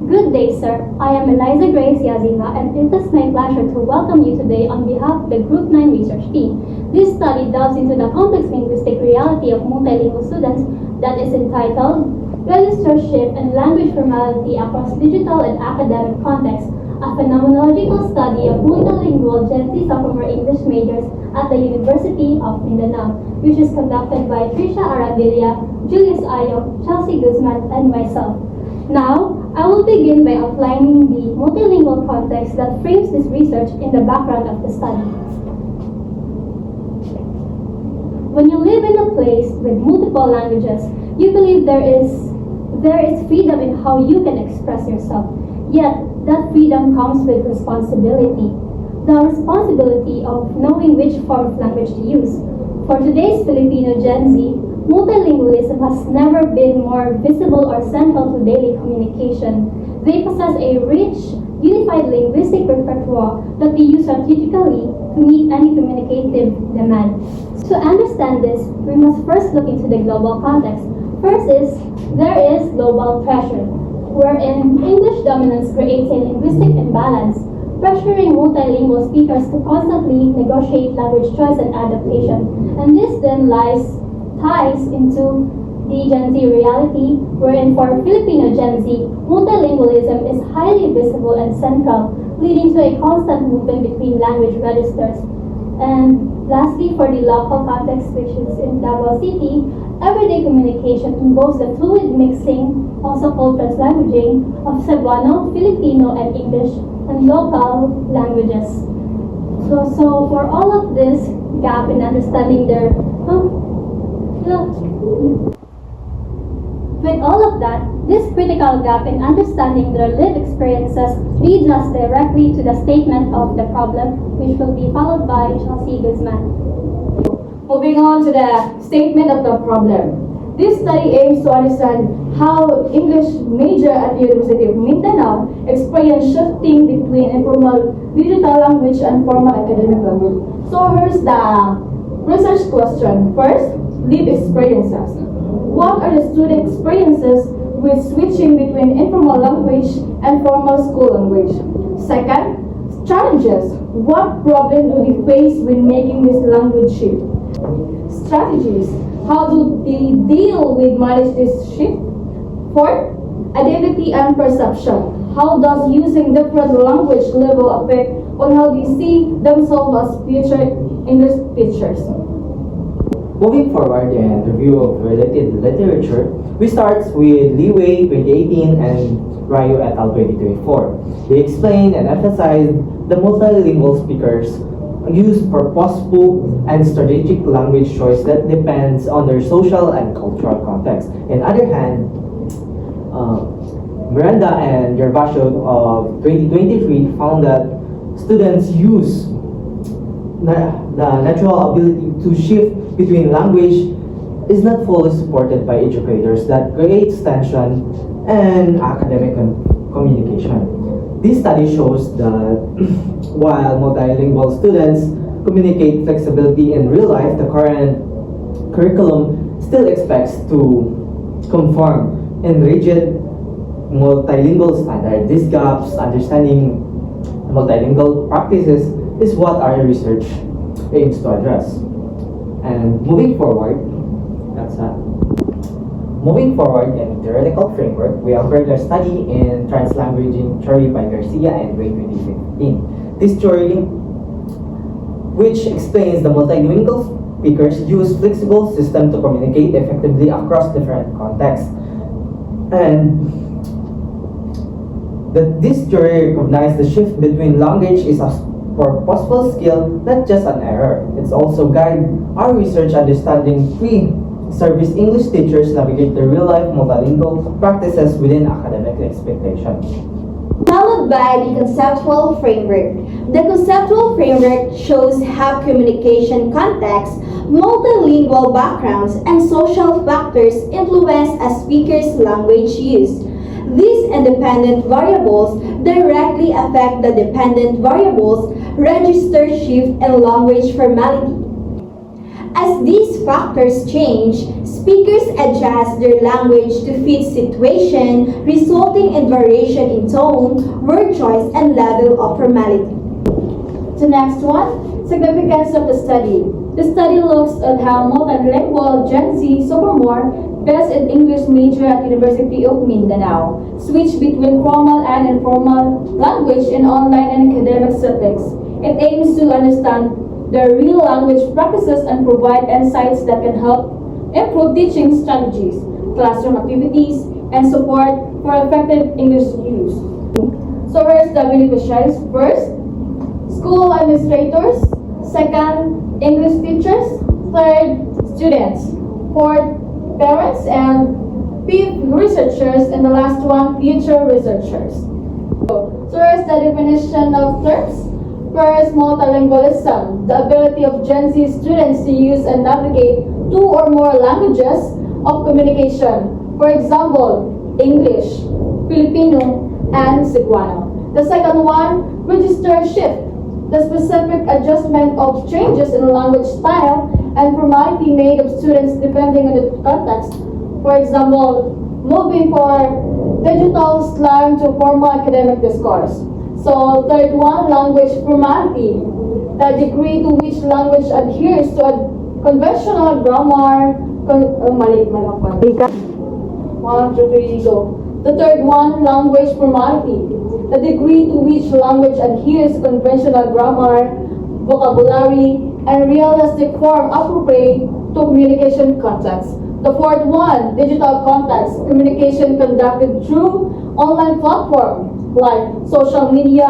Good day, sir. I am Eliza Grace Yazima, and it is my pleasure to welcome you today on behalf of the Group 9 research team. This study delves into the complex linguistic reality of multilingual students that is entitled Register Shift and Language Formality Across Digital and Academic Contexts, a phenomenological study of multilingual Gen Z sophomore English majors at the University of Mindanao, which is conducted by Tricia Arabilia, Julius Ayo, Chelsea Guzman, and myself. Now, I will begin by outlining the multilingual context that frames this research in the background of the study. When you live in a place with multiple languages, you believe there is freedom in how you can express yourself. Yet, that freedom comes with responsibility. The responsibility of knowing which form of language to use. For today's Filipino Gen Z, multilingualism has never been more visible or central to daily communication. They possess a rich, unified linguistic repertoire that we use strategically to meet any communicative demand. To understand this, we must first look into the global context. First there is global pressure, wherein English dominance creates a linguistic imbalance, pressuring multilingual speakers to constantly negotiate language choice and adaptation. And this then ties into the Gen Z reality, wherein for Filipino Gen Z, multilingualism is highly visible and central, leading to a constant movement between language registers. And lastly, for the local context, which is in Davao City, everyday communication involves the fluid mixing, also called translanguaging, of Cebuano, Filipino, and English, and local languages. So for all of this gap in understanding their With all of that, this critical gap in understanding their lived experiences leads us directly to the statement of the problem, which will be followed by Chelsea Guzman. Moving on to the statement of the problem. This study aims to understand how English major at the University of Mindanao experience shifting between informal digital language and formal academic language. So here's the research question. First, lived experiences. What are the student experiences with switching between informal language and formal school language? Second, challenges. What problem do they face when making this language shift? Strategies. How do they deal with manage this shift? Fourth, identity and perception. How does using different language level affect on how they see themselves as future English teachers? Moving forward in review of related literature, we start with Leeway 2018 and Ryo et al. 2024. They explain and emphasize the multilingual speakers use purposeful and strategic language choice that depends on their social and cultural context. On the other hand, Miranda and Gervasio of 2023 found that students use the natural ability to shift between language is not fully supported by educators that creates tension and academic communication. This study shows that while multilingual students communicate flexibility in real life, the current curriculum still expects to conform in rigid multilingual standard. These gaps understanding multilingual practices is what our research aims to address. And moving forward, moving forward in theoretical framework, we offered a study in translanguaging theory by Garcia and Ray 2015. This theory, which explains the multilingual speakers use flexible system to communicate effectively across different contexts. And this theory recognizes the shift between language is a purposeful skill, not just an error. It's also guide our research understanding pre-service English teachers navigate the real-life multilingual practices within academic expectations. Followed by the conceptual framework. The conceptual framework shows how communication contexts, multilingual backgrounds, and social factors influence a speaker's language use. These independent variables directly affect the dependent variables, register shift, and language formality. As these factors change, Speakers adjust their language to fit situation, resulting in variation in tone, word choice, and level of formality. The next one, significance of the study. The study looks at how multilingual Gen Z sophomore based in English major at University of Mindanao switch between formal and informal language in online and academic settings. It aims to understand their real language practices and provide insights that can help improve teaching strategies, classroom activities, and support for effective English use. So here's the beneficiaries. First, school administrators. Second, English teachers. Third, students. Fourth, parents. And fifth, researchers. And the last one, future researchers. So here's the definition of terms. First, multilingualism, the ability of Gen Z students to use and navigate two or more languages of communication. For example, English, Filipino, and Cebuano. The second one, register shift, the specific adjustment of changes in language style and formality made of students depending on the context. For example, moving for digital slang to formal academic discourse. So, third one, language formality, the degree to which language adheres to a conventional grammar. One, two, three, go. The third one, language formality, the degree to which language adheres to conventional grammar, vocabulary, and realistic form appropriate to communication context. The fourth one, digital context, communication conducted through online platforms like social media,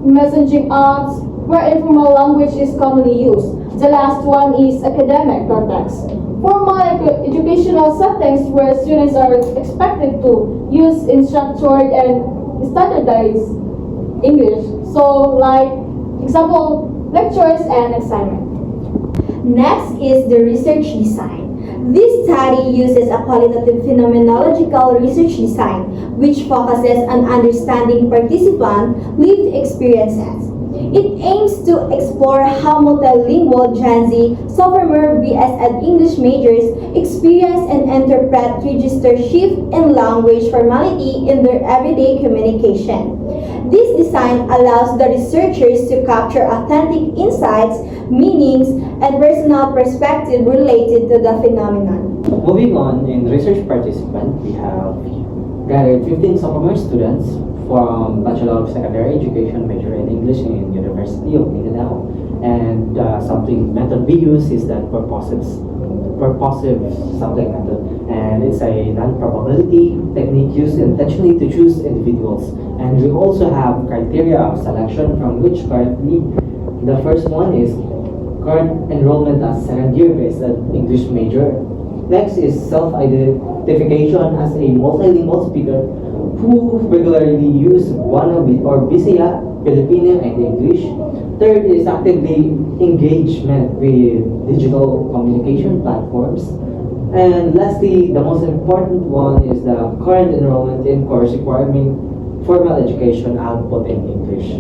messaging apps, where informal language is commonly used. The last one is academic context. Formal educational settings where students are expected to use structured and standardized English. So like example, lectures and assignment. Next is the research design. This study uses a qualitative phenomenological research design which focuses on understanding participant lived experiences. It aims to explore how multilingual Gen Z sophomore BS and English majors experience and interpret register shift in language formality in their everyday communication. This design allows the researchers to capture authentic insights, meanings, and personal perspective related to the phenomenon. Moving on, in research participant, we have gathered 15 sophomore students from Bachelor of Secondary Education major in English in University of Mindanao. And something method we use is that purposive subject method. And it's a non-probability technique used intentionally to choose individuals. And we also have criteria of selection from which currently the first one is current enrollment as second year based at English major. Next is self-identification as a multilingual speaker who regularly use Wannabe or Bisaya, Filipino, and English. Third is actively engagement with digital communication platforms. And lastly, the most important one is the current enrollment in course requiring formal education output in English.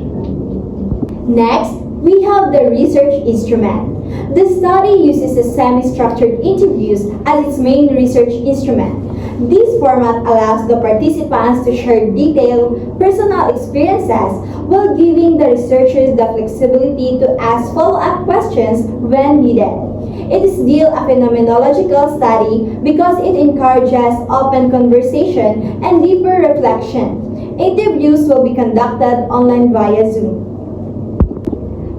Next, we have the research instrument. The study uses a semi-structured interviews as its main research instrument. This format allows the participants to share detailed personal experiences while giving the researchers the flexibility to ask follow-up questions when needed. It is still a phenomenological study because it encourages open conversation and deeper reflection. Interviews will be conducted online via Zoom.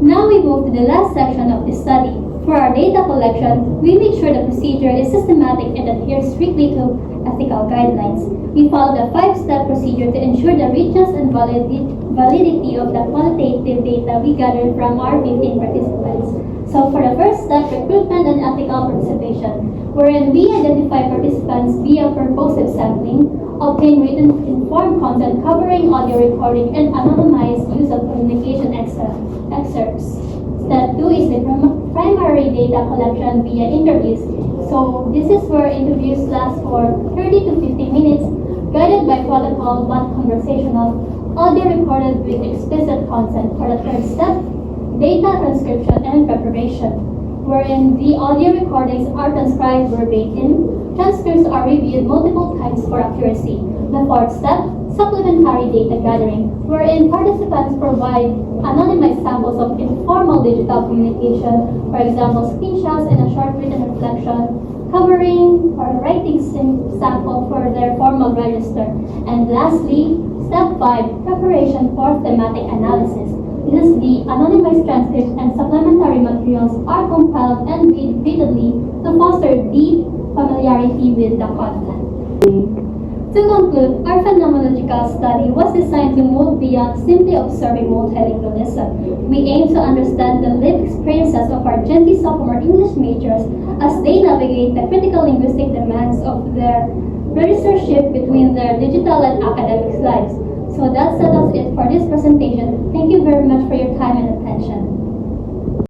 Now we move to the last section of the study. For our data collection, we make sure the procedure is systematic and adheres strictly to ethical guidelines. We followed a 5-step procedure to ensure the richness and validity of the qualitative data we gathered from our 15 participants. So for the first step, recruitment and ethical participation, wherein we identify participants via purposive sampling, obtain written informed content covering audio recording and anonymized use of communication excerpts. Step 2 is the primary data collection via interviews. So this is where interviews last for 30 to 50 minutes, guided by protocol but conversational, audio recorded with explicit consent. For the third step, data transcription and preparation. wherein the audio recordings are transcribed verbatim. Transcripts are reviewed multiple times for accuracy. The fourth step, supplementary data gathering, wherein participants provide anonymized samples of informal digital communication, for example, screenshots and a short written reflection, covering or writing sample for their formal register. And lastly, step 5, preparation for thematic analysis. This is the anonymized transcripts and supplementary materials are compiled and read repeatedly to foster deep familiarity with the content. To conclude, our phenomenological study was designed to move beyond simply observing multilingualism. We aim to understand the lived experiences of our Gen Z sophomore English majors as they navigate the critical linguistic demands of their register shift between their digital and academic lives. So that settles it for this presentation. Thank you very much for your time and attention.